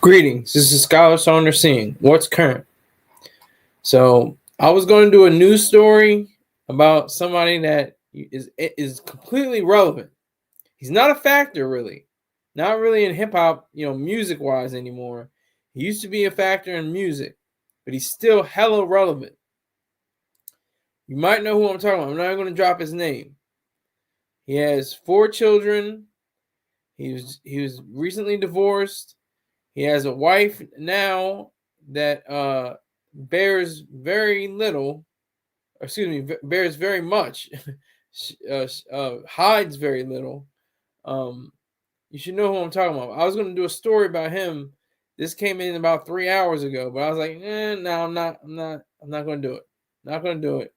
Greetings. This is Scholar Saunders seeing what's current. So I was going to do a news story about somebody that is completely relevant. He's not a factor really, not really in hip hop, music wise anymore. He used to be a factor in music, but he's still hella relevant. You might know who I'm talking about. I'm not going to drop his name. He has 4 children. He was recently divorced. He has a wife now that bears very little, bears very much, hides very little. You should know who I'm talking about. I was going to do a story about him. This came in about 3 hours ago, but I was like, no, I'm not going to do it. Not going to do it.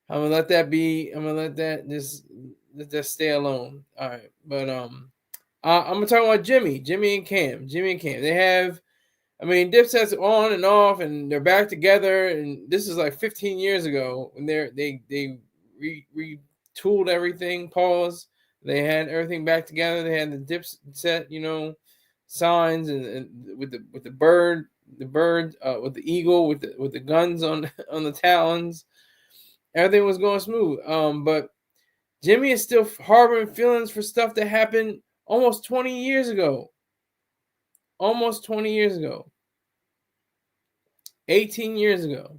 I'm gonna let that be. I'm gonna let that stay alone. All right, but I'm gonna talk about Jimmy and Cam. They have, Dipset's on and off, and they're back together. And this is like 15 years ago when they retooled everything. Pause. They had everything back together. They had the Dipset, signs and with the bird, with the eagle, with the guns on the talons. Everything was going smooth. But Jimmy is still harboring feelings for stuff that happened almost 20 years ago. 18 years ago.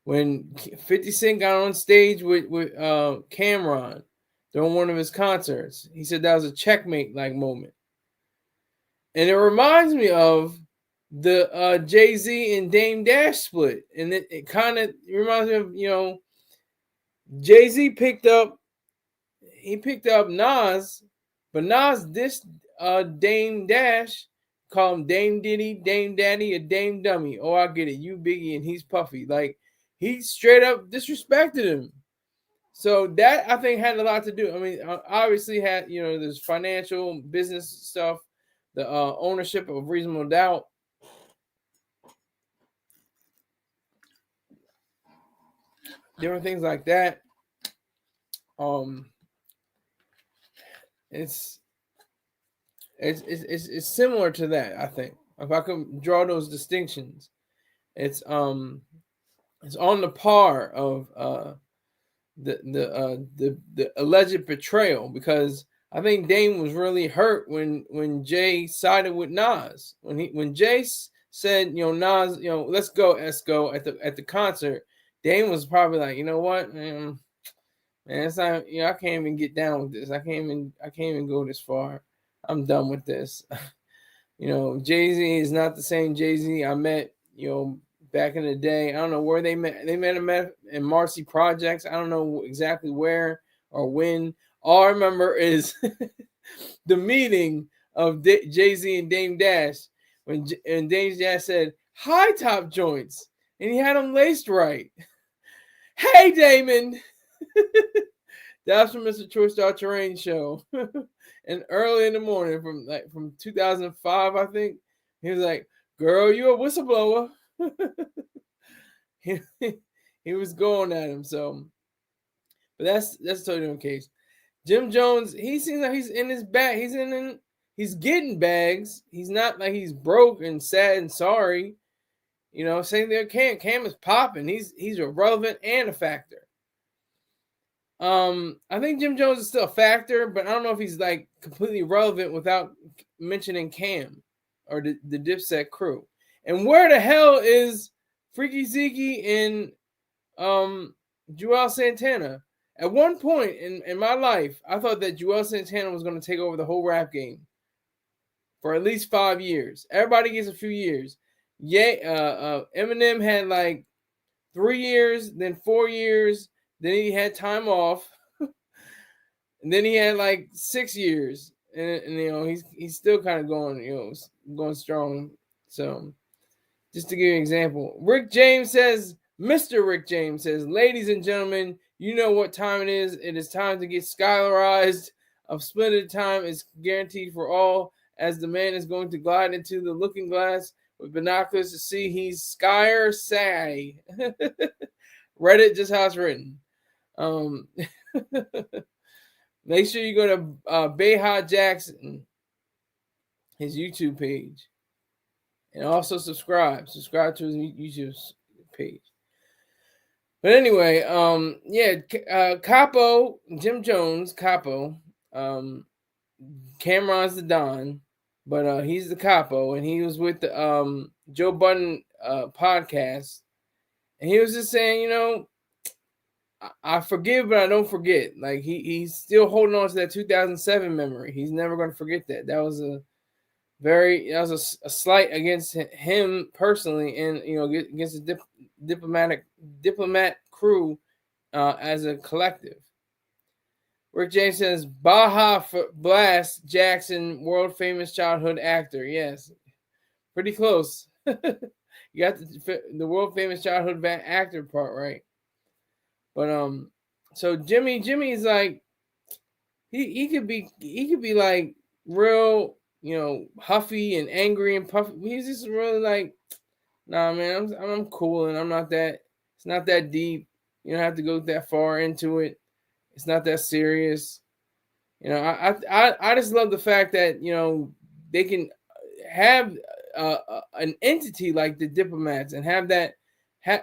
When 50 Cent got on stage with Cameron during one of his concerts. He said that was a checkmate-like moment. And it reminds me of the Jay-Z and Dame Dash split. And it kind of reminds me of, Jay-Z picked up Nas, but Nas dissed Dame Dash, called him Dame Diddy, Dame Daddy, a Dame Dummy. Oh, I get it. You Biggie and he's Puffy. Like, he straight up disrespected him. So that, I think, had a lot to do. Obviously had, there's financial, business stuff, the ownership of Reasonable Doubt. Different things like that. It's similar to that, I think. If I could draw those distinctions, it's on the par of the alleged betrayal, because I think Dame was really hurt when Jay sided with Nas. When Jay said, Nas, let's go Esco at the concert, Dame was probably like, you know what, man, it's not, I can't even get down with this. I can't even go this far. I'm done with this. Jay-Z is not the same Jay-Z I met, back in the day. I don't know where they met. They met him in Marcy Projects. I don't know exactly where or when. All I remember is the meeting of Jay-Z and Dame Dash when Dame Dash said, high top joints. And he had them laced right. Hey, Damon. That's from Mr. Choice Star Terrain show. And early in the morning from 2005, I think, he was like, girl, you a whistleblower. he was going at him. So, but that's a totally different case. Jim Jones, he seems like he's in his bag. He's getting bags. He's not like he's broke and sad and sorry. Same thing. Cam is popping. He's irrelevant and a factor. I think Jim Jones is still a factor, but I don't know if he's like completely relevant without mentioning Cam or the Dipset crew. And where the hell is Freaky Zeke and Joel Santana? At one point in my life, I thought that Joel Santana was going to take over the whole rap game for at least 5 years. Everybody gets a few years. Eminem had like 3 years, then 4 years. Then he had time off, and then he had like 6 years, and he's still kind of going strong. So, just to give you an example, Mr. Rick James says, ladies and gentlemen, you know what time it is. It is time to get Skylarized. A splendid time is guaranteed for all, as the man is going to glide into the looking glass with binoculars to see he's Skyer Say. Reddit, just how it's written. Make sure you go to Bayha Jackson his YouTube page, and also subscribe to his YouTube page. But anyway, Capo, Jim Jones, Capo, Cameron's the Don, but he's the Capo, and he was with the Joe Budden podcast, and he was just saying, I forgive, but I don't forget. Like he's still holding on to that 2007 memory. He's never going to forget that. That was a slight against him personally, and against the diplomat crew as a collective. Rick James says Baja Blast Jackson, world famous childhood actor. Yes, pretty close. You got the world famous childhood actor part right. But so Jimmy's like he could be like real, huffy and angry and puffy. He's just really like, nah, man, I'm cool, and I'm not that. It's not that deep. You don't have to go that far into it. It's not that serious. I just love the fact that they can have an entity like the Diplomats and have that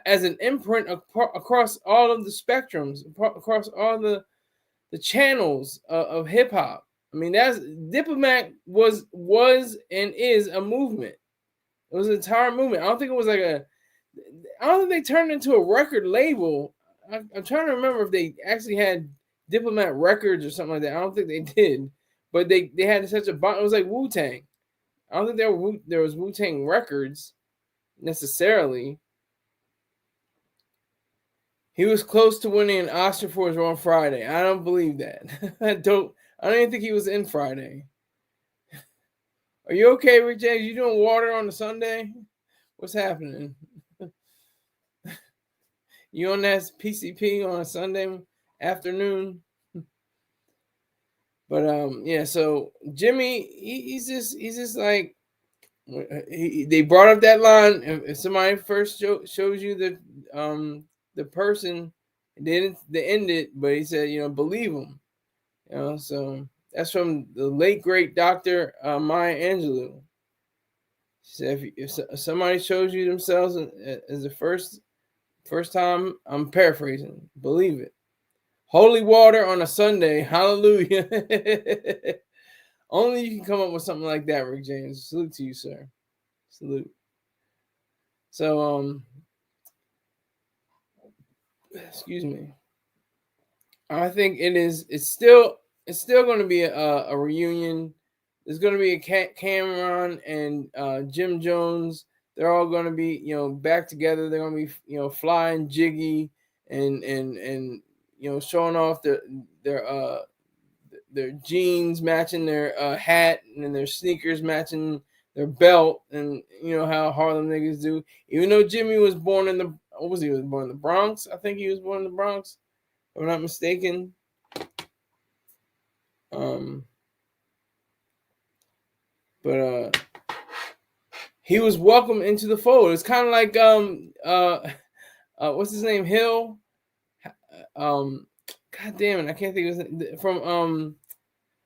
as an imprint across all of the spectrums, across all the channels of hip hop. I mean, that's Diplomat was and is a movement. It was an entire movement. I don't think it was like I don't think they turned into a record label. I'm trying to remember if they actually had Diplomat Records or something like that. I don't think they did, but they had such a bond. It was like Wu-Tang. I don't think there was Wu-Tang Records necessarily. He was close to winning an Oscar for his role on Friday. I don't believe that. I don't even think he was in Friday. Are you okay, Rick James? You doing water on a Sunday? What's happening? You on that PCP on a Sunday afternoon? But yeah, so Jimmy, he's just like, they brought up that line. If somebody first shows you the person, they end it, but he said, believe them. So that's from the late great Dr. Maya Angelou. She said, if somebody shows you themselves as the first time, I'm paraphrasing, believe it. Holy water on a Sunday, hallelujah. Only you can come up with something like that, Rick James. Salute to you, sir. Salute. So excuse me. I think it's still going to be a reunion. There's going to be a Cameron and Jim Jones. They're all going to be back together. They're going to be flying jiggy and showing off their jeans matching their hat, and their sneakers matching their belt, and how Harlem niggas do. Even though Jimmy was born in the he was born in the Bronx. I think he was born in the Bronx, if I'm not mistaken. But he was welcomed into the fold. It's kind of like what's his name, Hill. God damn it, I can't think of his name. From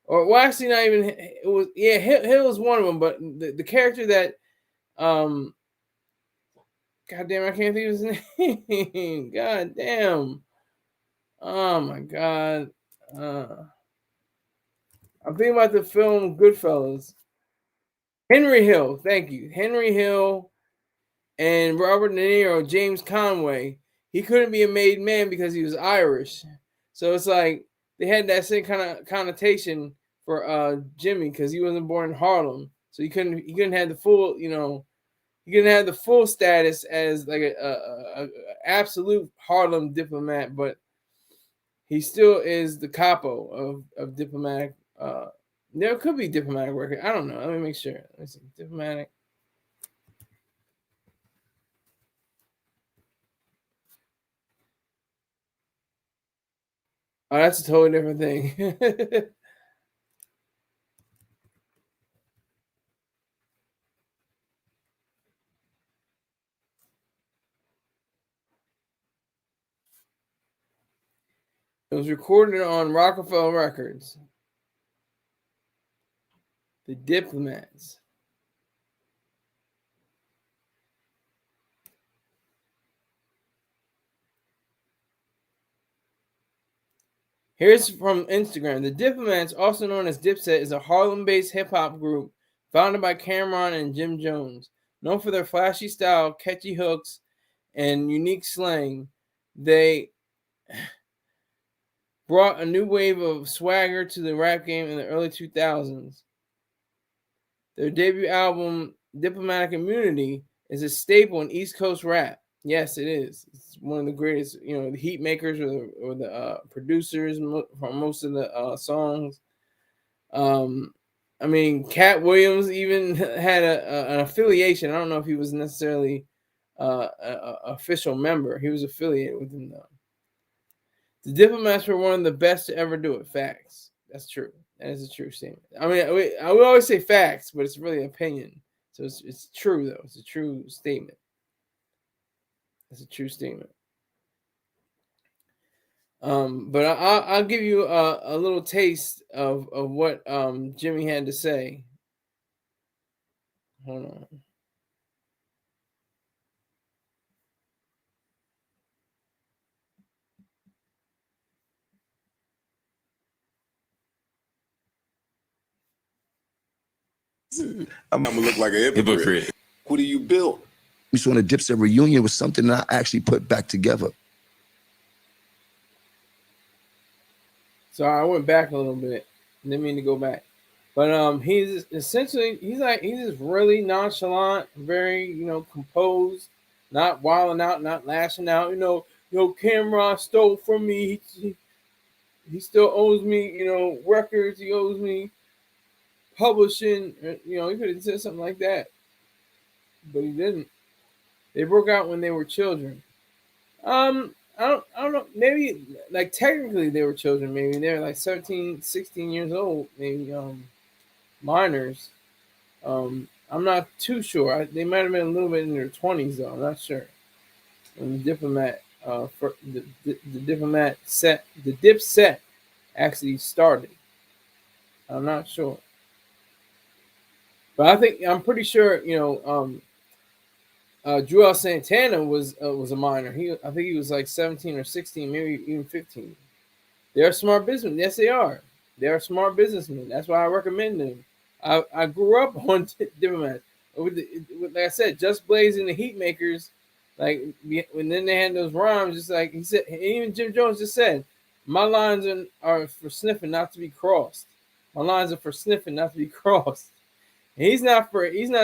or well, actually, not even. It was Hill is one of them, but the character that God damn, I can't think of his name. God damn. Oh my god. I'm thinking about the film Goodfellas. Henry Hill, thank you. Henry Hill and Robert De Niro, James Conway. He couldn't be a made man because he was Irish. So it's like they had that same kind of connotation for Jimmy, because he wasn't born in Harlem. So he couldn't have the full, he couldn't have the full status as like a absolute Harlem diplomat, but he still is the capo of diplomatic. There could be diplomatic record. I don't know. Let me make sure. Let's see. Diplomatic. Oh, that's a totally different thing. It was recorded on Rockefeller Records. The Diplomats. Here's from Instagram. The Diplomats, also known as Dipset, is a Harlem-based hip-hop group founded by Cameron and Jim Jones. Known for their flashy style, catchy hooks, and unique slang, they brought a new wave of swagger to the rap game in the early 2000s. Their debut album, Diplomatic Immunity, is a staple in East Coast rap. Yes, it is. It's one of the greatest, the heat makers or the producers for most of the songs. I mean, Cat Williams even had an affiliation. I don't know if he was necessarily an official member. He was affiliated with them, though. The Diplomats were one of the best to ever do it. Facts. That's true. That is a true statement. I mean, I would always say facts, but it's really opinion. So it's true, though. It's a true statement. It's a true statement. But I'll give you a little taste of what Jimmy had to say. Hold on. I'm gonna look like a hypocrite. Who do you build? We saw the Dipset reunion was something that I actually put back together. So I went back a little bit. Didn't mean to go back. But he's essentially he's just really nonchalant, very composed, not wilding out, not lashing out. Cameron stole from me. He still owes me records. He owes me publishing. He could have said something like that, but he didn't. They broke out when they were children. I don't know. Maybe like technically they were children. Maybe they're like 17, 16 years old. Maybe minors. I'm not too sure. They might have been a little bit in their 20s though. I'm not sure. When the Diplomat, the Diplomat set, the Dipset actually started. I'm not sure, but I'm pretty sure. Joel Santana was a minor. I think he was like 17 or 16, maybe even 15. They're smart businessmen. Yes, they are. They're smart businessmen. That's why I recommend them. I grew up on Diplomat. Like I said, Just Blaze and the Heat Makers. Like when then they had those rhymes, just like he said, even Jim Jones just said, my lines are for sniffing, not to be crossed. My lines are for sniffing, not to be crossed. And he's not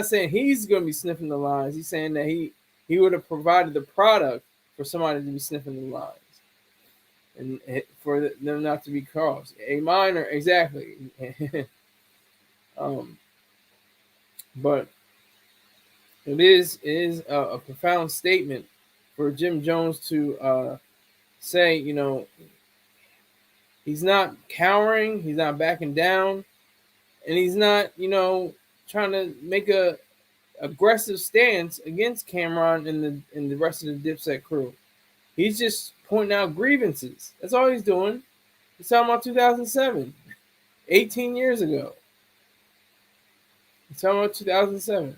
saying he's going to be sniffing the lines. He's saying that he would have provided the product for somebody to be sniffing the lines, and for them not to be crossed. A minor, exactly. But it is a profound statement for Jim Jones to say, he's not cowering, he's not backing down, and he's not, trying to make a aggressive stance against Cameron and the rest of the Dipset crew. He's just pointing out grievances. That's all he's doing. He's talking about 2007, 18 years ago. He's talking about 2007.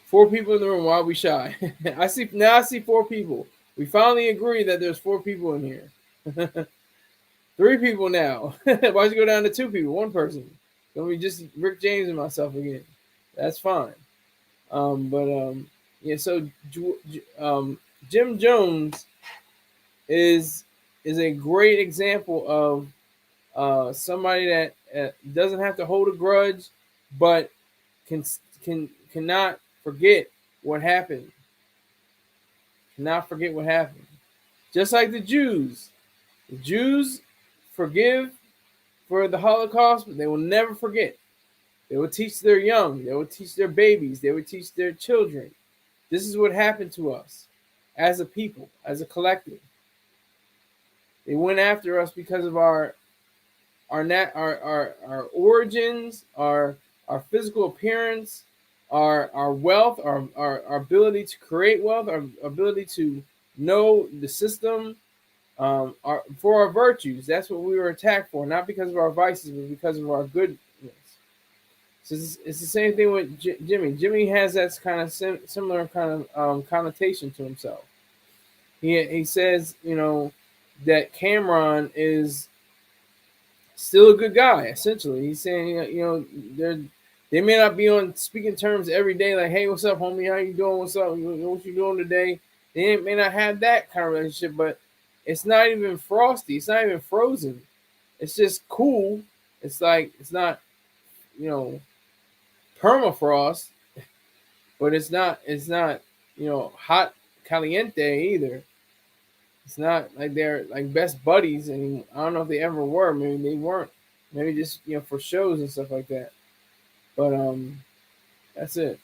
4 people in the room. Why are we shy? I see 4 people. We finally agree that there's 4 people in here. 3 people now. Why'd you go down to 2 people? 1 person. Don't be just Rick James and myself again. That's fine. Yeah. So Jim Jones is a great example of somebody that doesn't have to hold a grudge, but cannot forget what happened. Cannot forget what happened. Just like the Jews. The Jews forgive for the Holocaust, but they will never forget. They will teach their young. They will teach their babies. They will teach their children. This is what happened to us as a people, as a collective. They went after us because of our origins, our physical appearance, our wealth, our ability to create wealth, our ability to know the system, for our virtues. That's what we were attacked for, not because of our vices, but because of our goodness. So it's the same thing with Jimmy. Jimmy has that kind of similar kind of connotation to himself. He says, that Cameron is still a good guy. Essentially, he's saying, they may not be on speaking terms every day, like, hey, what's up, homie? How you doing? What's up? What you doing today? They may not have that kind of relationship, but it's not even frosty. It's not even frozen. It's just cool. It's like, it's not, permafrost, but it's not, hot caliente either. It's not like they're like best buddies, and I don't know if they ever were. Maybe they weren't. Maybe just for shows and stuff like that. But that's it.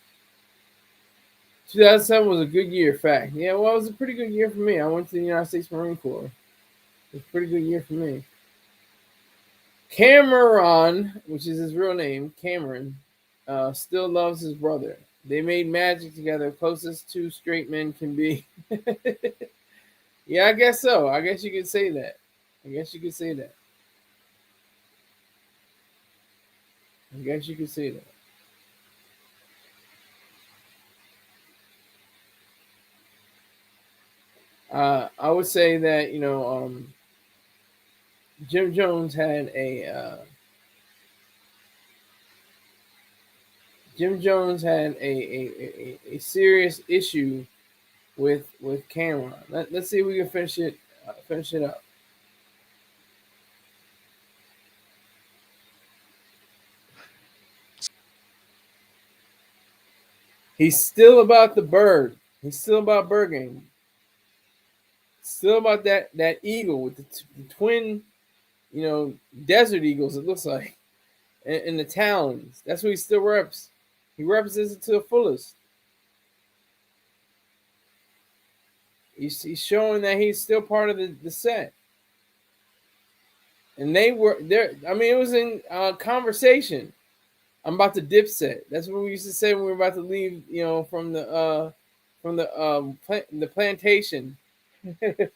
2007 was a good year. Fact. Yeah, well, it was a pretty good year for me. I went to the United States Marine Corps. It was a pretty good year for me. Cameron, which is his real name, Cameron, still loves his brother. They made magic together, closest two straight men can be. Yeah, I guess so. I guess you could say that. I guess you could say that. I would say that Jim Jones had a serious issue with Cameron. Let's see if we can finish it up. He's still about the bird. He's still about bird game. Still about that eagle with the twin, desert eagles. It looks like, and the talons. That's what he still reps. He represents it to the fullest. He's showing that he's still part of the set. And they were there. I mean, it was in conversation. I'm about to Dipset. That's what we used to say when we were about to leave, from the plantation. When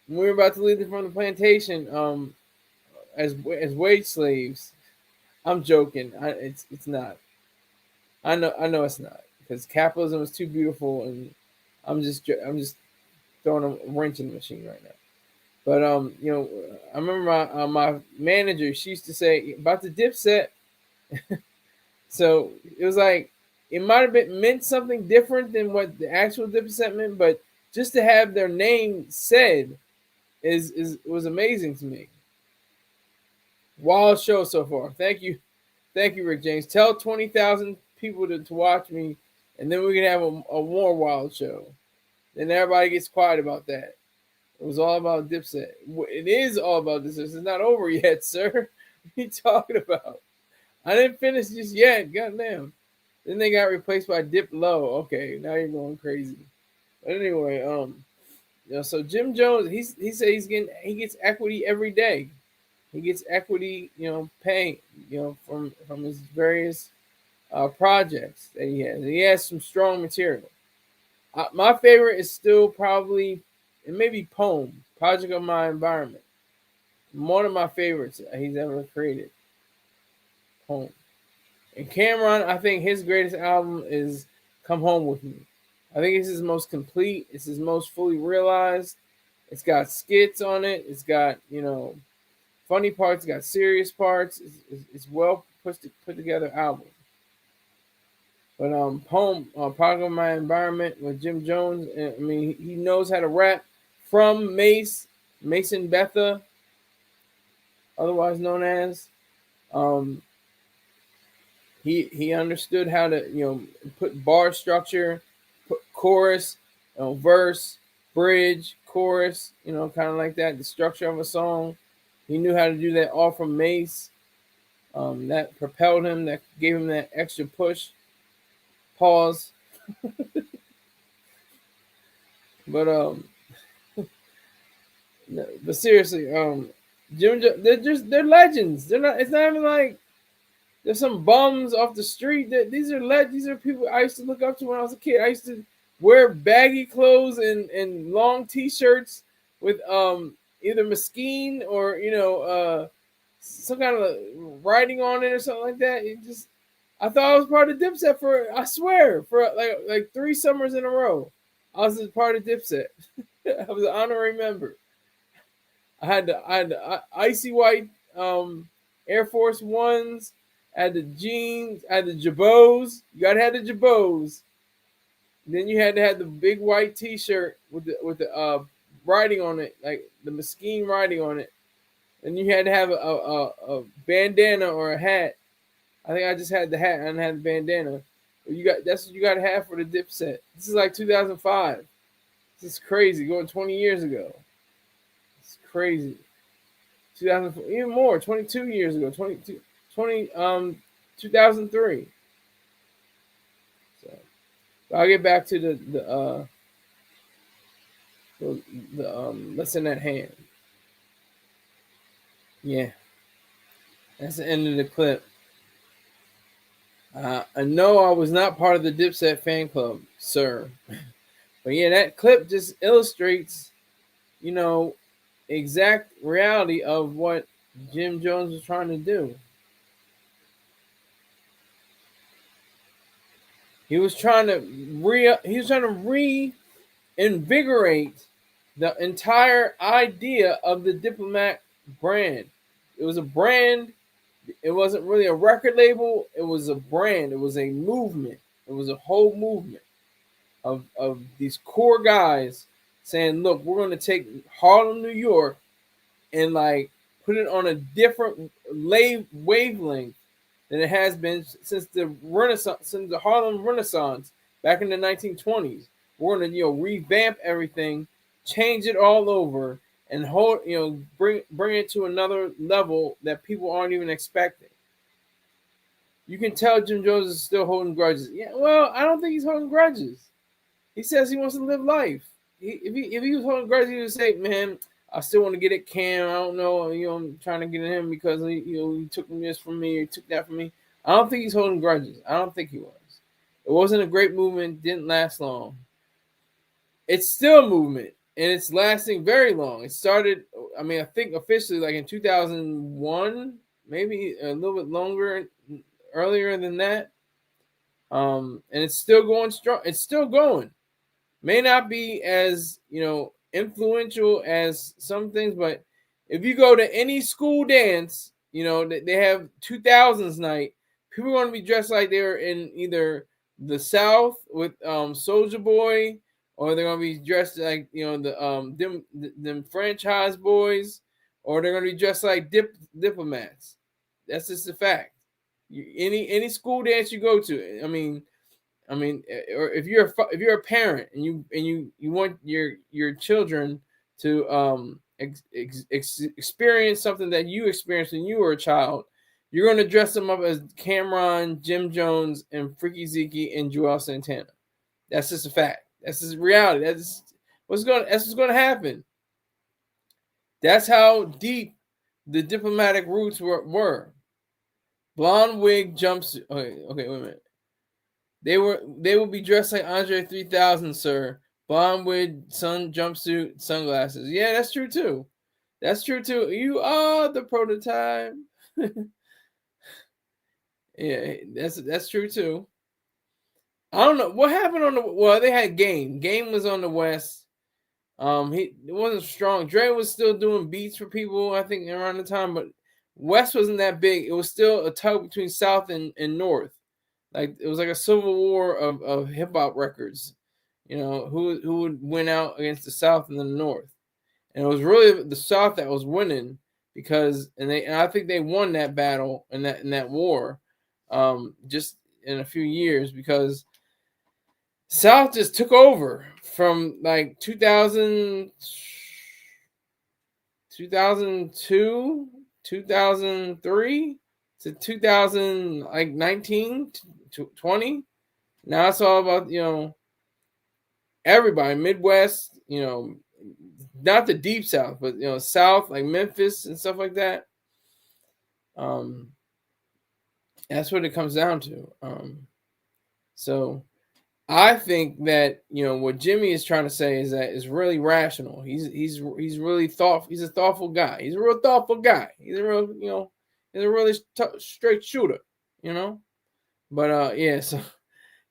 we were about to leave from the plantation, as wage slaves. I'm joking. It's not. I know it's not, because capitalism is too beautiful, and I'm just throwing a wrench in the machine right now. But I remember my manager. She used to say about the Dipset. So it was like, it might have meant something different than what the actual Dipset meant, but just to have their name said was amazing to me. Wild show so far. Thank you, Rick James. Tell 20,000 people to watch me, and then we can have a more wild show. Then everybody gets quiet about that. It was all about Dipset. It is all about this. It's not over yet, sir. What are you talking about? I didn't finish just yet. Goddamn. Then they got replaced by Dip Low. Okay, now you're going crazy. But anyway, so Jim Jones, he said he gets equity every day. He gets equity, pay, from his various projects that he has. He has some strong material. My favorite is still probably, it may be Poem, Project of My Environment. One of my favorites he's ever created. Poem. And Cameron, I think his greatest album is Come Home With Me. I think it's his most complete. It's his most fully realized. It's got skits on it. It's got, funny parts. It's got serious parts. It's well put together album. But Poem, Part of My Environment with Jim Jones. I mean, he knows how to rap from Mason Betha, otherwise known as. He understood how to put bar structure, put chorus, verse, bridge, chorus, kind of like that. The structure of a song. He knew how to do that all from Mace. That propelled him. That gave him that extra push. Pause. But seriously, they're legends. They're not. It's not even like there's some bums off the street. These are people I used to look up to when I was a kid. I used to wear baggy clothes and long t-shirts with either Mesquite or some kind of writing on it or something like that. I thought I was part of Dipset for 3 summers in a row. I was part of Dipset. I was an honorary member. I had the icy white Air Force Ones. I had the jeans. I had the Jabos. You gotta have the Jabos. Then you had to have the big white T-shirt with the writing on it, like the Mesquite writing on it. And you had to have a bandana or a hat. I think I just had the hat. I didn't have the bandana. That's what you got to have for the Dipset. This is like 2005. This is crazy. Going 20 years ago. It's crazy. 2004, even more. 22 years ago. 2003. So I'll get back to the lesson at hand. Yeah, that's the end of the clip. I know I was not part of the Dipset fan club, sir. But yeah, that clip just illustrates, exact reality of what Jim Jones was trying to do. He was trying to reinvigorate the entire idea of the Diplomat brand. It was a brand. It wasn't really a record label. It was a brand. It was a movement. It was a whole movement of these core guys saying, look, we're going to take Harlem, New York, and like put it on a different wavelength than it has been since the Renaissance, since the Harlem Renaissance back in the 1920s. We're going to revamp everything, change it all over, and bring it to another level that people aren't even expecting. You can tell Jim Jones is still holding grudges. Yeah, well, I don't think he's holding grudges. He says he wants to live life. If he was holding grudges, he would say, "Man, I still want to get at Cam. I don't know. I'm trying to get at him because he took this from me, or he took that from me." I don't think he's holding grudges. I don't think he was. It wasn't a great movement. Didn't last long. It's still a movement, and it's lasting very long. It started, I think officially like in 2001, maybe a little bit longer, earlier than that. And it's still going strong. It's still going. May not be as, influential as some things, but if you go to any school dance, they have 2000s night, people are going to be dressed like they're in either the South with Soulja Boy, or they're gonna be dressed like them franchise boys, or they're gonna be dressed like diplomats. That's just a fact. Any school dance you go to, or if you're a parent and you want your children to experience something that you experienced when you were a child, you're gonna dress them up as Cameron, Jim Jones, and Freaky Zeke and Joel Santana. That's just a fact. That's just reality. That's what's going to happen. That's how deep the diplomatic roots were. Blonde wig jumpsuit. Okay, wait a minute. They will be dressed like Andre 3000, sir. Blonde wig, jumpsuit, sunglasses. Yeah, that's true too. That's true too. You are the prototype. Yeah, that's true too. I don't know what happened they had Game. Game was on the West. It wasn't strong. Dre was still doing beats for people, I think, around the time, but West wasn't that big. It was still a tug between South and North. Like it was like a civil war of hip hop records. Who would win out against the South and the North. And it was really the South that was winning because and I think they won that battle in that war just in a few years because South just took over from like 2002, 2003 to 2019 to 20. Now it's all about, everybody, Midwest, not the deep South, but, South, like Memphis and stuff like that. That's what it comes down to. So I think that what Jimmy is trying to say is that it's really rational. He's really thoughtful. He's a thoughtful guy. He's a real thoughtful guy. He's a real he's a really straight shooter. But yeah. So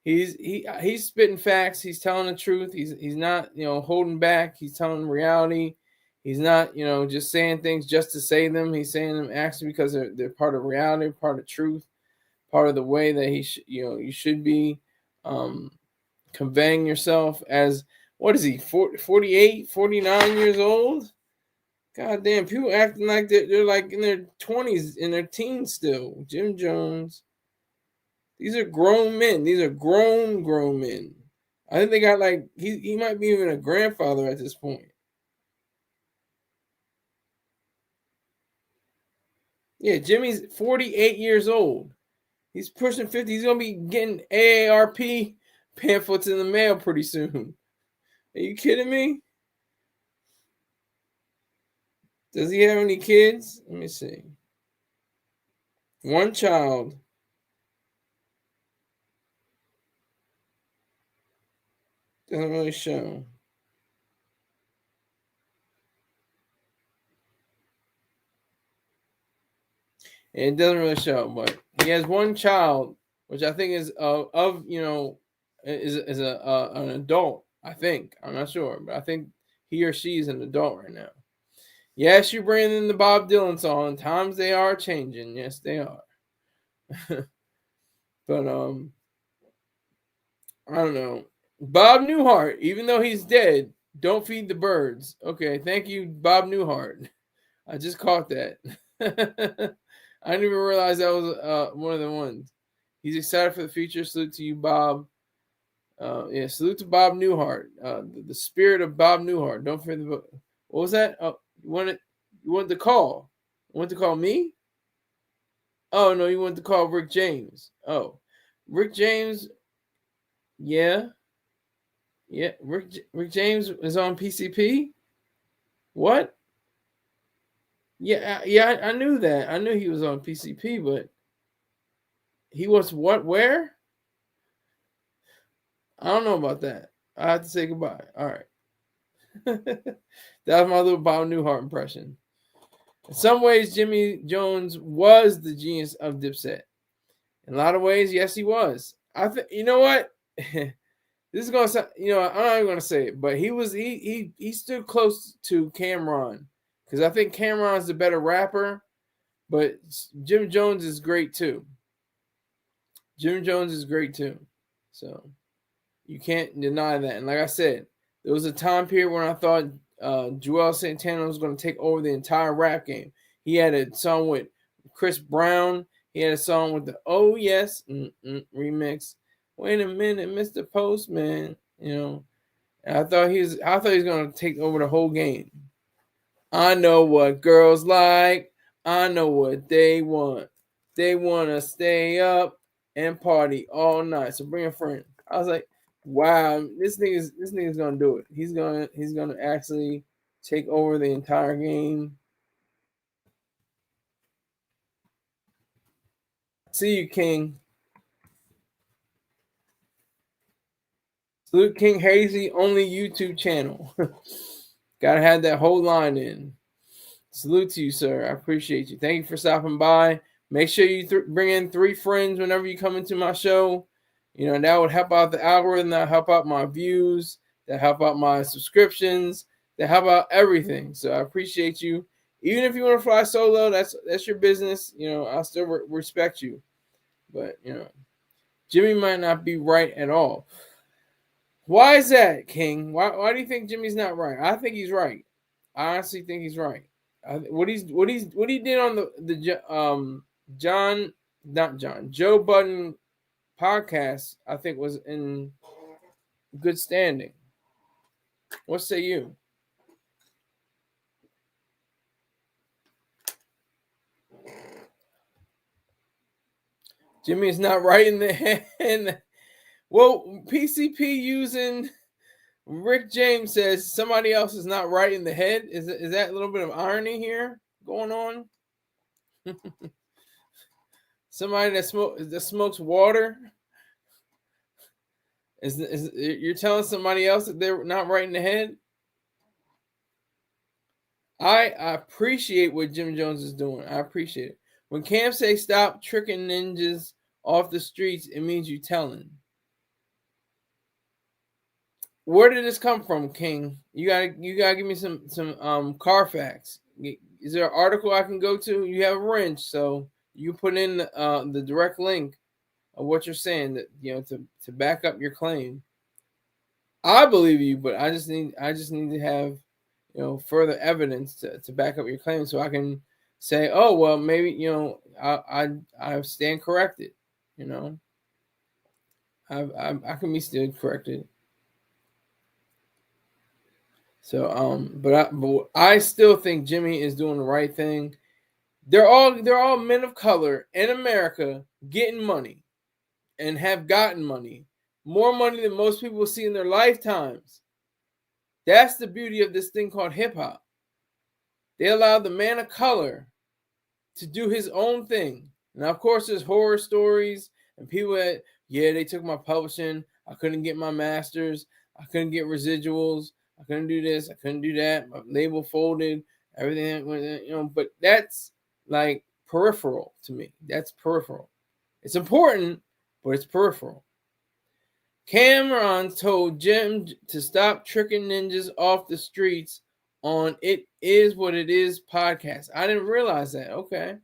He's spitting facts. He's telling the truth. He's not holding back. He's telling reality. He's not just saying things just to say them. He's saying them actually because they're part of reality, part of truth, part of the way that you should be conveying yourself as. What is he, 48, 49 years old? God damn, people acting like they're like in their 20s, in their teens still. Jim Jones. These are grown men. These are grown men. I think they got like, he might be even a grandfather at this point. Yeah, Jimmy's 48 years old. He's pushing 50. He's going to be getting AARP pamphlets in the mail pretty soon. Are you kidding me? Does he have any kids? Let me see. One child. Doesn't really show. It doesn't really show, but he has one child, which I think is is an adult. I think, I'm not sure, but I think he or she is an adult right now. Yes, you bring in the Bob Dylan song. Times they are changing. Yes, they are. But I don't know. Bob Newhart, even though he's dead, don't feed the birds. Okay, thank you, Bob Newhart. I just caught that. I didn't even realize that was one of the ones. He's excited for the future. Salute to you, Bob. Yeah, salute to Bob Newhart. The spirit of Bob Newhart. Don't forget the. What was that? Oh, you wanted to call? You wanted to call me? Oh no, you wanted to call Rick James. Oh, Rick James. Yeah. Rick James is on PCP. What? Yeah, I knew that. I knew he was on PCP, but he was what? Where? I don't know about that. I have to say goodbye. All right. That was my little Bob Newhart impression. In some ways, Jimmy Jones was the genius of Dipset. In a lot of ways, yes, he was. I think you know what? This is gonna sound, I'm not even gonna say it, but he stood close to Cameron. Because I think Cameron's the better rapper, but Jim Jones is great too. Jim Jones is great too. So you can't deny that. And like I said, there was a time period when I thought Joel Santana was going to take over the entire rap game. He had a song with Chris Brown. He had a song with the Oh Yes remix. Wait a minute, Mr. Postman. And I thought he was going to take over the whole game. I know what girls like. I know what they want. They want to stay up and party all night. So bring a friend. I was like, wow, this nigga's gonna do it. He's gonna actually take over the entire game. See you, King. Salute King Hazy, only YouTube channel. Gotta have that whole line in. Salute to you, sir. I appreciate you. Thank you for stopping by. Make sure you bring in 3 friends whenever you come into my show. That would help out the algorithm. That help out my views. That help out my subscriptions. That help out everything. So I appreciate you. Even if you want to fly solo, that's your business. I still respect you. But Jimmy might not be right at all. Why is that, King? Why do you think Jimmy's not right? I think he's right. I honestly think he's right. What he did on the Joe Budden podcast, I think was in good standing. What say you? Jimmy is not right in the head. Well, PCP using Rick James says somebody else is not right in the head. Is that a little bit of irony here going on? Somebody that smokes water. Is you're telling somebody else that they're not right in the head? I appreciate what Jim Jones is doing. I appreciate it. When Cam say stop tricking ninjas off the streets, it means you telling. Where did this come from, King? You gotta give me some Carfax. Is there an article I can go to? You have a wrench, so you put in the direct link of what you're saying, that to back up your claim. I believe you, but I just need to have further evidence to back up your claim, so I can say, oh well, maybe I stand corrected. I can be still corrected. So but I still think Jimmy is doing the right thing. They're all men of color in America getting money and have gotten money. More money than most people will see in their lifetimes. That's the beauty of this thing called hip hop. They allowed the man of color to do his own thing. Now, of course, there's horror stories and people that, they took my publishing. I couldn't get my masters. I couldn't get residuals. I couldn't do this. I couldn't do that. My label folded. Everything, but that's like peripheral to me. That's peripheral. It's important, but it's peripheral. Cameron told Jim to stop tricking ninjas off the streets on It Is What It Is podcast. I didn't realize that. Okay.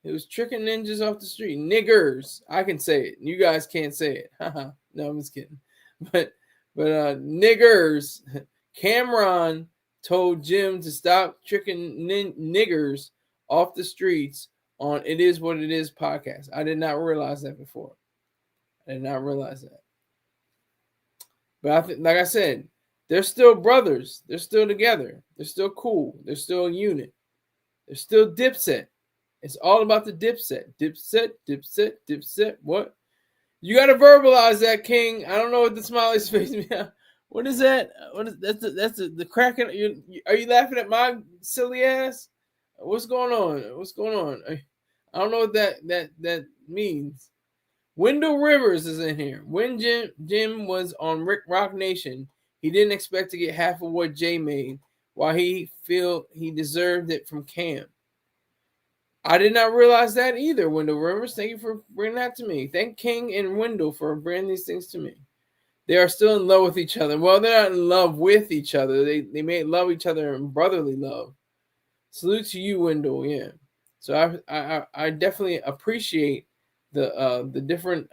It was tricking ninjas off the street. Niggers. I can say it. You guys can't say it. No, I'm just kidding. But niggers. Cameron told Jim to stop tricking niggers off the streets on It Is What It Is podcast. I did not realize that before. I did not realize that. But I think, like I said, they're still brothers. They're still together. They're still cool. They're still a unit. They're still Dipset. It's all about the Dipset. Dipset, Dipset, Dipset. What? You got to verbalize that, King. I don't know what the smiley's face means. What is that? What is that's the cracking? Are you laughing at my silly ass? What's going on? What's going on? I don't know what that means. Wendell Rivers is in here. When Jim was on Rock Nation, he didn't expect to get half of what Jay made, while he feel he deserved it from Cam. I did not realize that either, Wendell Rivers. Thank you for bringing that to me. Thank King and Wendell for bringing these things to me. They are still in love with each other. Well, they're not in love with each other. They may love each other in brotherly love. Salute to you, Wendell. Yeah. So I definitely appreciate the different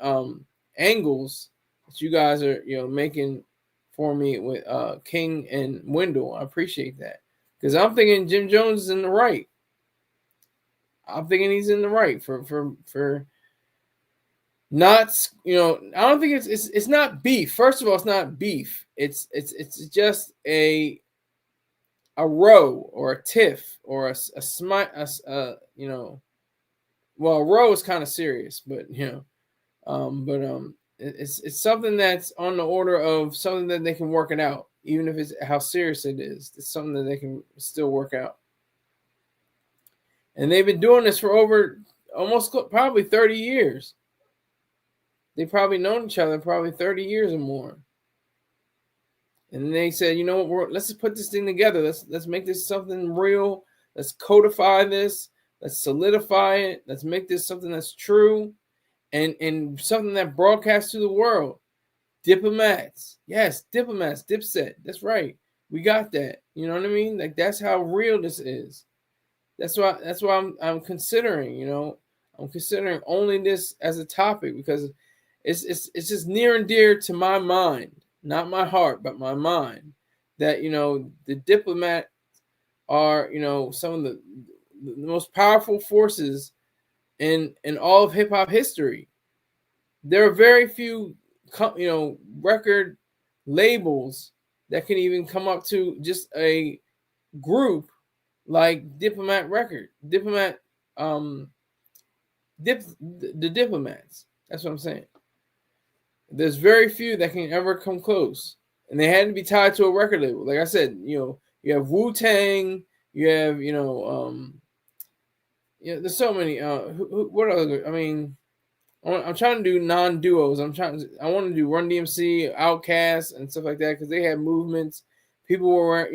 angles that you guys are making for me with King and Wendell. I appreciate that, because I'm thinking Jim Jones is in the right. I'm thinking he's in the right for not, I don't think it's not beef. First of all, it's not beef. It's just a row or a tiff or a well, a row is kind of serious, but it's something that's on the order of something that they can work it out, even if it's how serious it is. It's something that they can still work out. And they've been doing this for over almost probably 30 years. They probably known each other probably 30 years or more. And they said, you know what, let's just put this thing together. Let's make this something real. Let's codify this. Let's solidify it. Let's make this something that's true and something that broadcasts to the world. Diplomats. Yes, diplomats, Dipset. That's right. We got that. You know what I mean? Like, that's how real this is. That's why I'm considering, I'm considering only this as a topic, because it's just near and dear to my mind, not my heart, but my mind, that the Diplomat are some of the most powerful forces in all of hip hop history. There are very few record labels that can even come up to just a group like Diplomat record, the Diplomats. That's what I'm saying. There's very few that can ever come close, and they had to be tied to a record label. Like I said, you have Wu-Tang, you have there's so many. What other? I mean, I'm trying to do non-duos. I want to do Run DMC, Outkast, and stuff like that, because they had movements. People were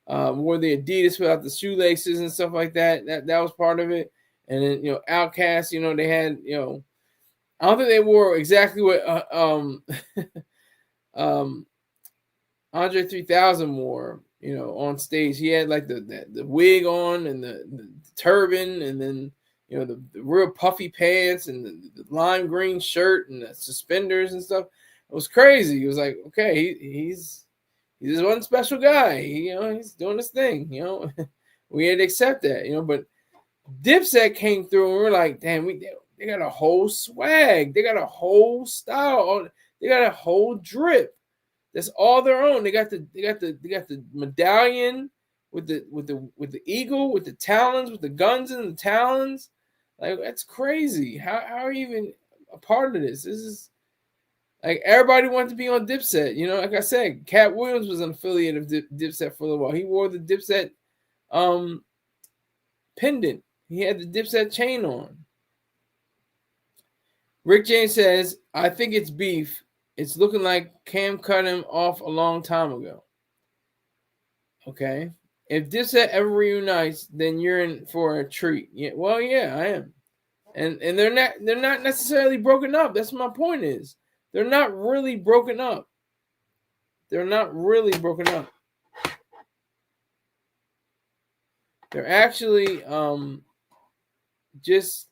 wore the Adidas without the shoelaces and stuff like that. That was part of it. And then Outkast, they had I don't think they wore exactly what Andre 3000 wore, on stage. He had like the wig on and the turban, and then the real puffy pants and the lime green shirt and the suspenders and stuff. It was crazy. He was like, okay, he's this one special guy. He's doing this thing. We had to accept that. But Dipset came through and we're like, damn, they got a whole swag. They got a whole style. They got a whole drip. That's all their own. They got the medallion with the eagle, with the talons, with the guns and the talons. Like, that's crazy. How are you even a part of this? This is like everybody wanted to be on Dipset. Like I said, Cat Williams was an affiliate of Dipset for a little while. He wore the Dipset pendant. He had the Dipset chain on. Rick James says, I think it's beef. It's looking like Cam cut him off a long time ago. Okay. If Dipset ever reunites, then you're in for a treat. Yeah, well, yeah, I am. And they're not necessarily broken up. That's my point is. They're not really broken up. They're not really broken up. They're actually just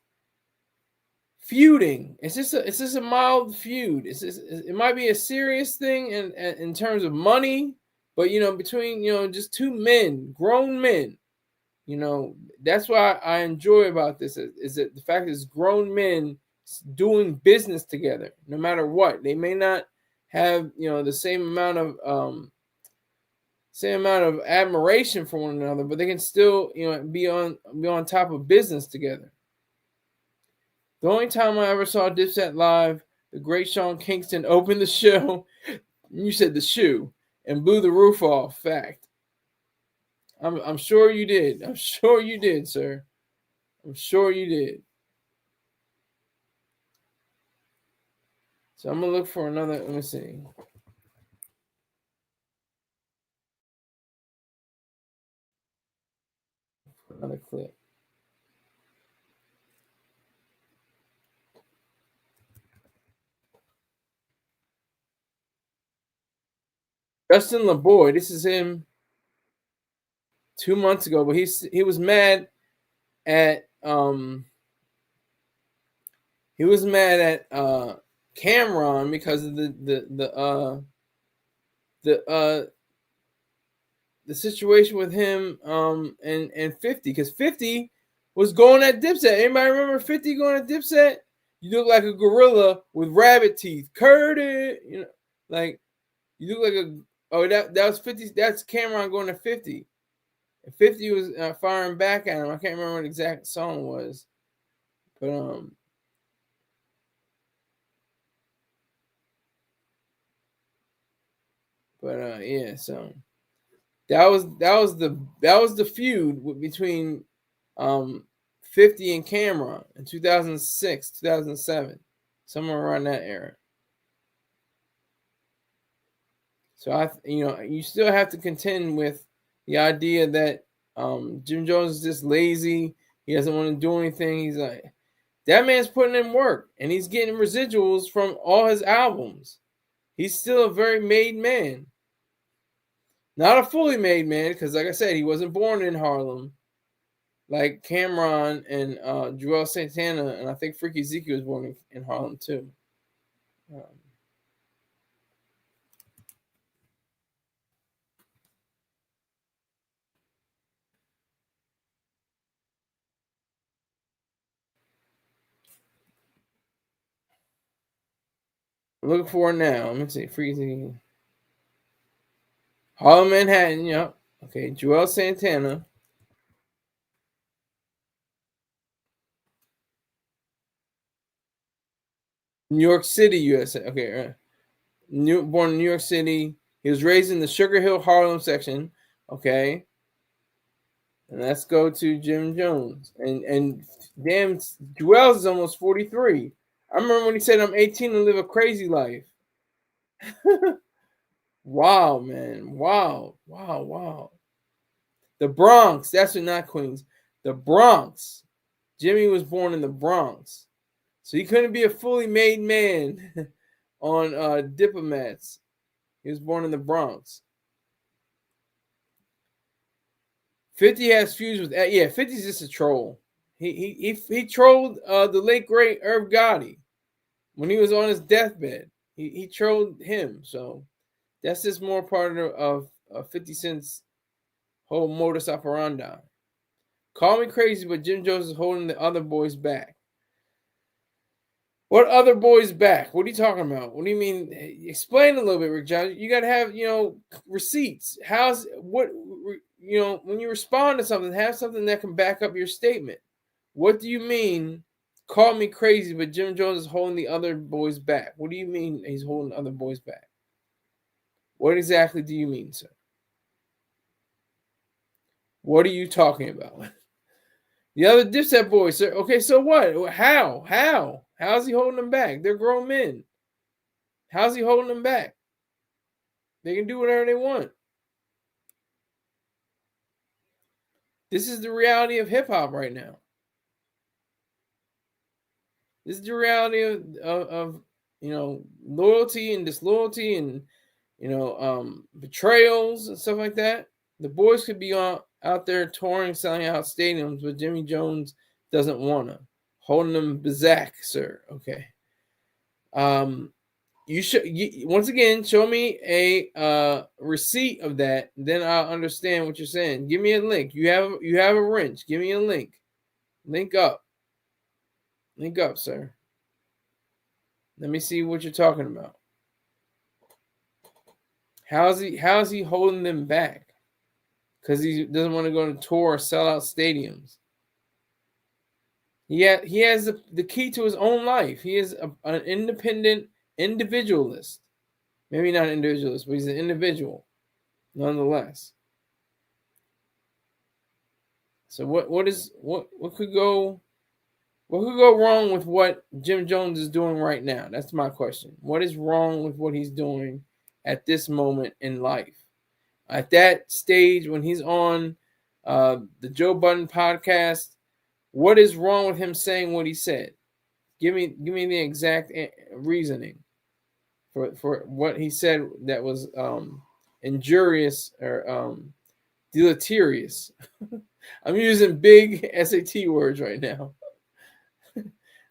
feuding. It's just a mild feud. It might be a serious thing in terms of money, but between just two men, grown men. That's why I enjoy about this is that the fact is grown men doing business together, no matter what. They may not have the same amount of admiration for one another, but they can still be on top of business together. The only time I ever saw Dipset live, the great Sean Kingston opened the show. You said the shoe and blew the roof off. Fact. I'm sure you did. I'm sure you did, sir. I'm sure you did. So I'm gonna look for another. Let me see. Another clip. Justin LeBoy. This is him 2 months ago, but he was mad at Cameron because of the situation with him and 50, because 50 was going at Dipset. Anybody remember 50 going at Dipset? You look like a gorilla with rabbit teeth. Curdy, like you look like that was 50. That's Cameron going to 50. And 50 was firing back at him. I can't remember what the exact song was, but yeah. So that was the feud between 50 and Cameron in 2006, 2007, somewhere around that era. So you still have to contend with the idea that Jim Jones is just lazy. He doesn't want to do anything. He's like, that man's putting in work and he's getting residuals from all his albums. He's still a very made man. Not a fully made man, because like I said, he wasn't born in Harlem like Cameron and Joel Santana, and I think Freaky Zeke was born in Harlem too. Looking for it now. Let me see. Freaky Zeke. Harlem, Manhattan. Yep. Okay. Joel Santana. New York City, USA. Okay. Born in New York City. He was raised in the Sugar Hill, Harlem section. Okay. And let's go to Jim Jones. And damn, Joel's is almost 43. I remember when he said, I'm 18 and live a crazy life. Wow, man. Wow. The Bronx. That's what, not Queens. The Bronx. Jimmy was born in the Bronx. So he couldn't be a fully made man on Diplomats. He was born in the Bronx. 50 has fused with 50's just a troll. He trolled the late great Irv Gotti when he was on his deathbed. He trolled him. So that's just more part of 50 Cent's whole modus operandi. Call me crazy, but Jim Jones is holding the other boys back. What other boys back? What are you talking about? What do you mean? Explain a little bit, Rick John. You got to have, receipts. When you respond to something, have something that can back up your statement. What do you mean? Call me crazy, but Jim Jones is holding the other boys back. What do you mean he's holding the other boys back? What exactly do you mean, sir? What are you talking about? The other Dipset boys, sir. Okay, so what? How? How's he holding them back? They're grown men. How's he holding them back? They can do whatever they want. This is the reality of hip hop right now. This is the reality of loyalty and disloyalty and betrayals and stuff like that. The boys could be out there touring, selling out stadiums, but Jimmy Jones doesn't want to. Holding them back, sir. Okay. You should once again show me a receipt of that. Then I'll understand what you're saying. Give me a link. You have a wrench. Give me a link. Link up, sir. Let me see what you're talking about. How's he holding them back? Because he doesn't want to go on a tour or sell out stadiums. He has the key to his own life. He is an independent individualist. Maybe not an individualist, but he's an individual, nonetheless. So what could go wrong with what Jim Jones is doing right now? That's my question. What is wrong with what he's doing at this moment in life? At that stage when he's on the Joe Budden podcast, what is wrong with him saying what he said? Give me the exact reasoning for what he said that was injurious or deleterious. I'm using big SAT words right now.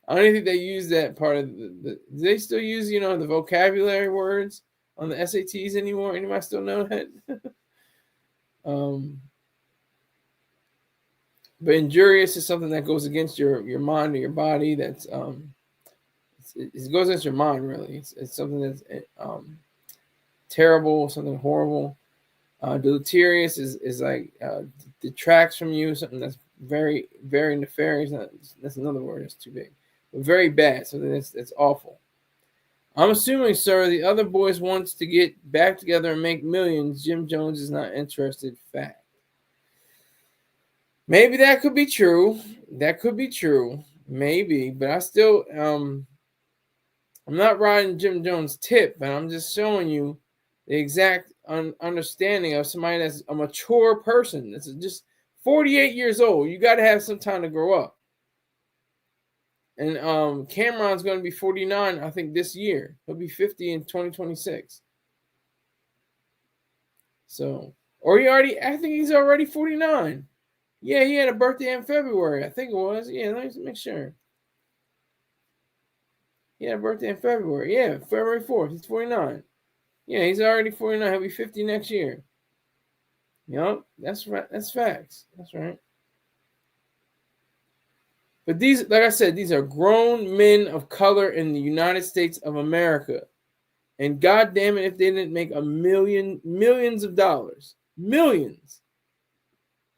I don't think they use that part of do they still use the vocabulary words on the SATs anymore? Anybody still know that? But injurious is something that goes against your mind or your body. That's it goes against your mind, really. It's something that's terrible, something horrible. Deleterious is like detracts from you, something that's very, very nefarious. That's another word that's too big. But very bad, something that's awful. I'm assuming, sir, the other boys wants to get back together and make millions. Jim Jones is not interested. Fact. Maybe that could be true. Maybe, but I still I'm not riding Jim Jones' tip, but I'm just showing you the exact understanding of somebody that's a mature person. That's just 48 years old. You got to have some time to grow up. And Cameron's going to be 49, I think, this year. He'll be 50 in 2026. So, I think he's already 49. Yeah, he had a birthday in February. I think it was. Yeah, let me make sure. He had a birthday in February. Yeah, February 4th. He's 49. Yeah, he's already 49. He'll be 50 next year. Yup, that's right. That's facts. That's right. But these, like I said, these are grown men of color in the United States of America. And God damn it, if they didn't make millions of dollars. Millions.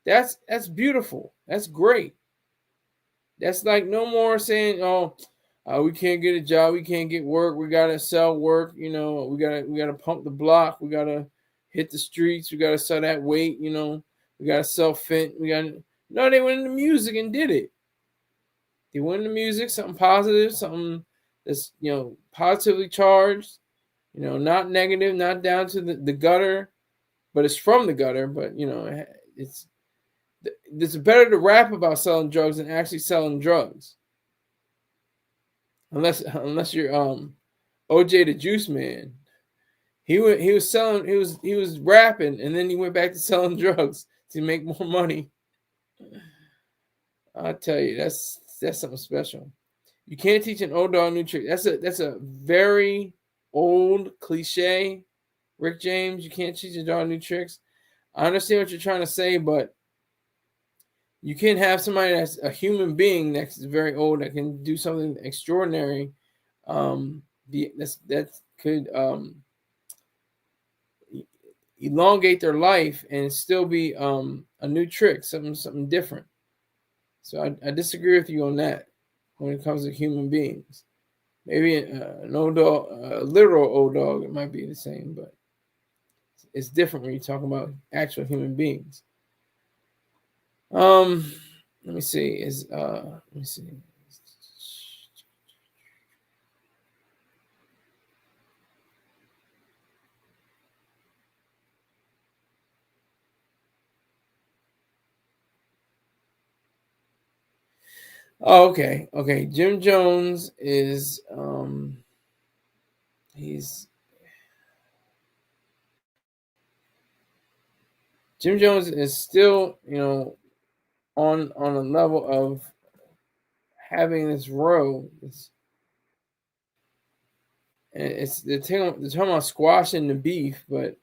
That's beautiful. That's great. That's like no more saying, we can't get a job, we can't get work, we gotta sell work, we gotta pump the block, we gotta hit the streets, we gotta sell that weight, we gotta sell Fent, no, they went into music and did it. They went into music, something positive, something that's positively charged, not negative, not down to the gutter, but it's from the gutter, but it's better to rap about selling drugs than actually selling drugs. Unless you're OJ the Juice Man. He was rapping, and then he went back to selling drugs to make more money. I tell you, that's something special. You can't teach an old dog new trick. That's a very old cliche, Rick James. You can't teach a dog new tricks. I understand what you're trying to say, but you can have somebody that's a human being that's very old that can do something extraordinary. That could elongate their life and still be a new trick, something different. So I disagree with you on that when it comes to human beings. Maybe an old dog, a literal old dog, it might be the same, but it's different when you talk about actual human beings. Let me see. Let me see. Oh, okay. Jim Jones is Jim Jones is still, on a level of having this row. They're talking about squashing the beef, but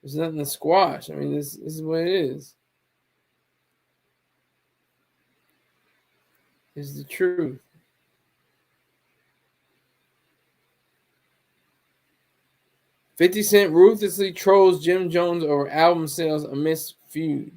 there's nothing to squash. I mean, this is what it is. This is the truth. $50 Cent ruthlessly trolls Jim Jones over album sales amidst feud.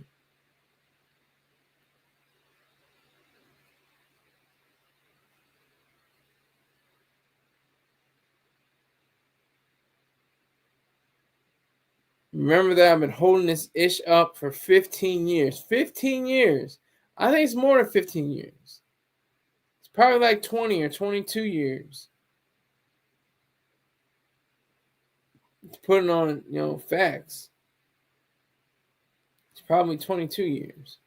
Remember that I've been holding this ish up for 15 years. 15 years. I think it's more than 15 years. It's probably like 20 or 22 years. It's putting on, facts. It's probably 22 years.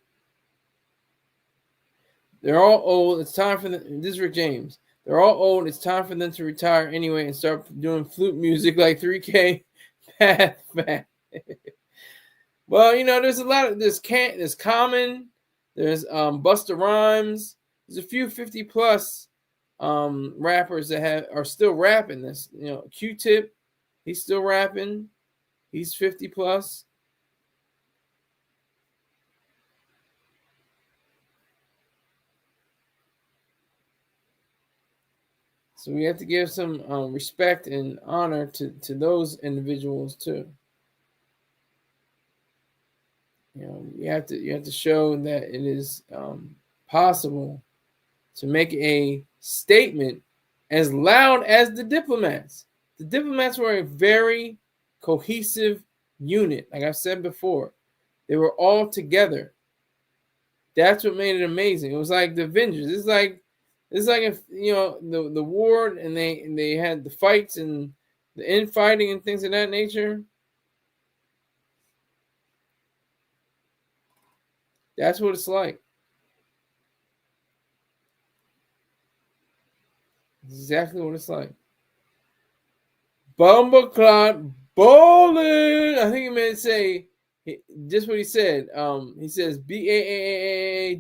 They're all old. It's time for them. This is Rick James. They're all old. It's time for them to retire anyway and start doing flute music like 3K. Path back. Well, there's a lot of there's Common, there's Busta Rhymes. There's a few 50 plus rappers that are still rapping this. Q-Tip, he's still rapping. He's 50 plus. So we have to give some respect and honor to those individuals too. You have to show that it is possible to make a statement as loud as the Diplomats. The Diplomats were a very cohesive unit. Like I've said before, they were all together. That's what made it amazing. It was like the Avengers. It's like if the war and they had the fights and the infighting and things of that nature. That's what it's like. Exactly what it's like. Bumbleclot bowling. I think he meant to say just what he said. He says BAAAWLIN,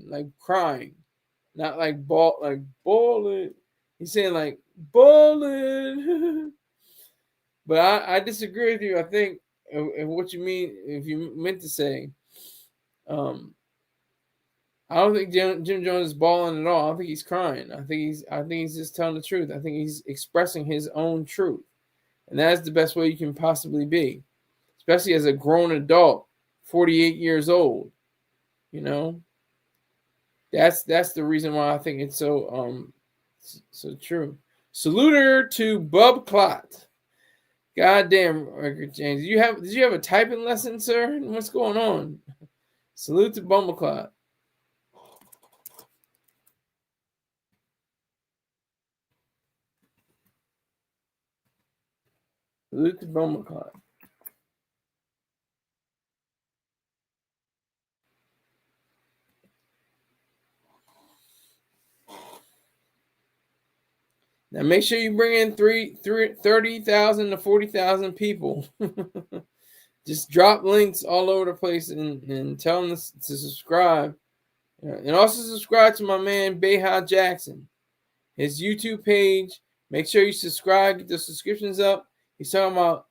like crying, not like bowling. He's saying like bowling. But I disagree with you. I think if what you mean, if you meant to say, I don't think Jim Jones is balling at all. I don't think he's crying. I think he's just telling the truth. I think he's expressing his own truth. And that's the best way you can possibly be. Especially as a grown adult, 48 years old. That's the reason why I think it's so true. Salute to Bub Clot. Goddamn, Rick James. Did you have a typing lesson, sir? What's going on? Salute to Bumbleclot. Salute to Bumbleclot. Now make sure you bring in 30,000 to 40,000 people. Just drop links all over the place and tell them to subscribe. And also subscribe to my man Beha Jackson. His YouTube page. Make sure you subscribe, get the subscriptions up. He's talking about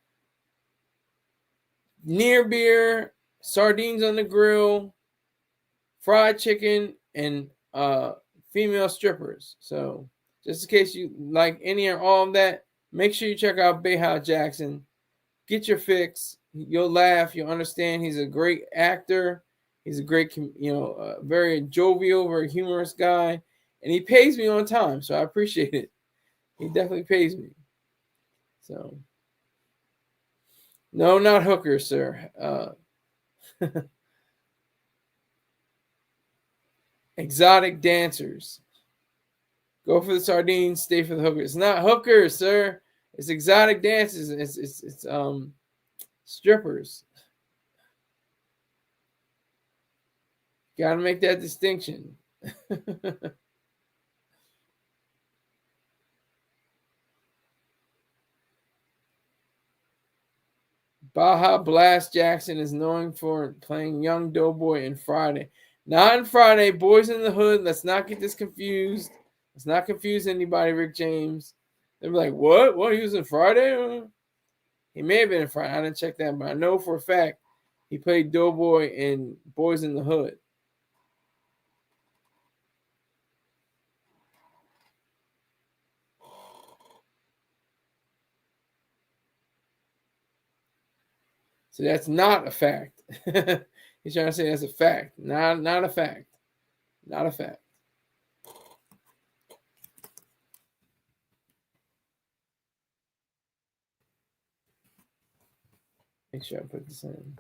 near beer, sardines on the grill, fried chicken, and female strippers. So just in case you like any or all of that, make sure you check out Beha Jackson. Get your fix. You'll laugh. You'll understand. He's a great actor. He's a great, very jovial, very humorous guy. And he pays me on time, so I appreciate it. He definitely pays me. So, no, not hookers, sir. Exotic dancers. Go for the sardines, stay for the hookers. It's not hookers, sir. It's exotic dancers. It's strippers. Got to make that distinction. Baja Blast Jackson is known for playing Young Doughboy in Friday. Not in Friday, Boys in the Hood. Let's not get this confused. Let's not confuse anybody, Rick James. They'll be like, what? What? He was in Friday? He may have been in Friday. I didn't check that, but I know for a fact he played Doughboy in Boys in the Hood. So that's not a fact. He's trying to say that's a fact. Not a fact. Not a fact. Make sure I put this in.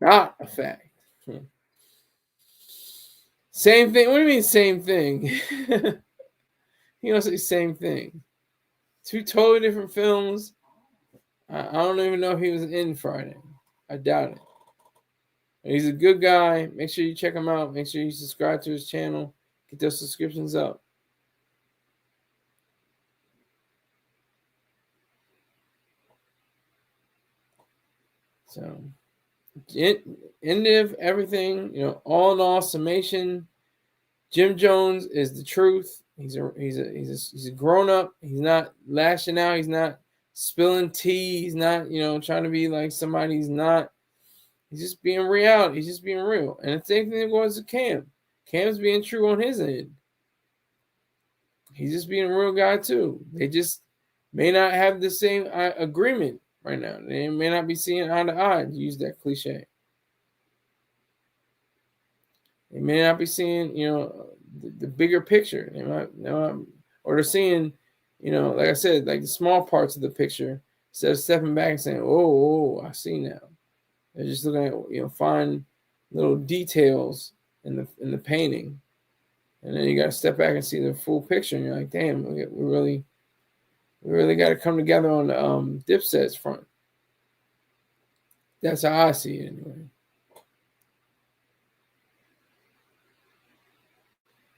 Not a fact. Same thing. What do you mean same thing? He don't say same thing. Two totally different films. I don't even know if he was in Friday. I doubt it. He's a good guy. Make sure you check him out. Make sure you subscribe to his channel. Get those subscriptions up. So, end of everything, all in all, summation. Jim Jones is the truth. He's a grown up. He's not lashing out. He's not spilling tea. He's not trying to be like somebody he's not. He's just being real. He's just being real. And the same thing goes to Cam. Cam's being true on his end. He's just being a real guy too. They just may not have the same agreement right now. They may not be seeing eye to eye, to use that cliche. They may not be seeing, the bigger picture. They might, or they're seeing, like I said, like the small parts of the picture instead of stepping back and saying, "Oh, I see now." They're just looking at, fine little details in the painting, and then you got to step back and see the full picture, and you're like, "Damn, we really got to come together on the Dipset's front." That's how I see it, anyway.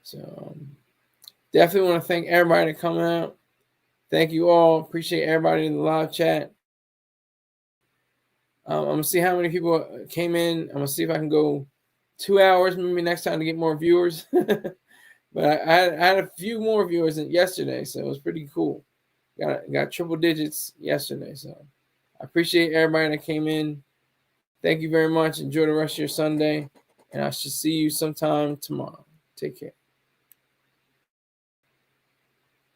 So definitely want to thank everybody that coming out. Thank you all. Appreciate everybody in the live chat. I'm going to see how many people came in. I'm going to see if I can go 2 hours, maybe next time, to get more viewers. But I had a few more viewers than yesterday, so it was pretty cool. Got triple digits yesterday, so I appreciate everybody that came in. Thank you very much. Enjoy the rest of your Sunday, and I should see you sometime tomorrow. Take care.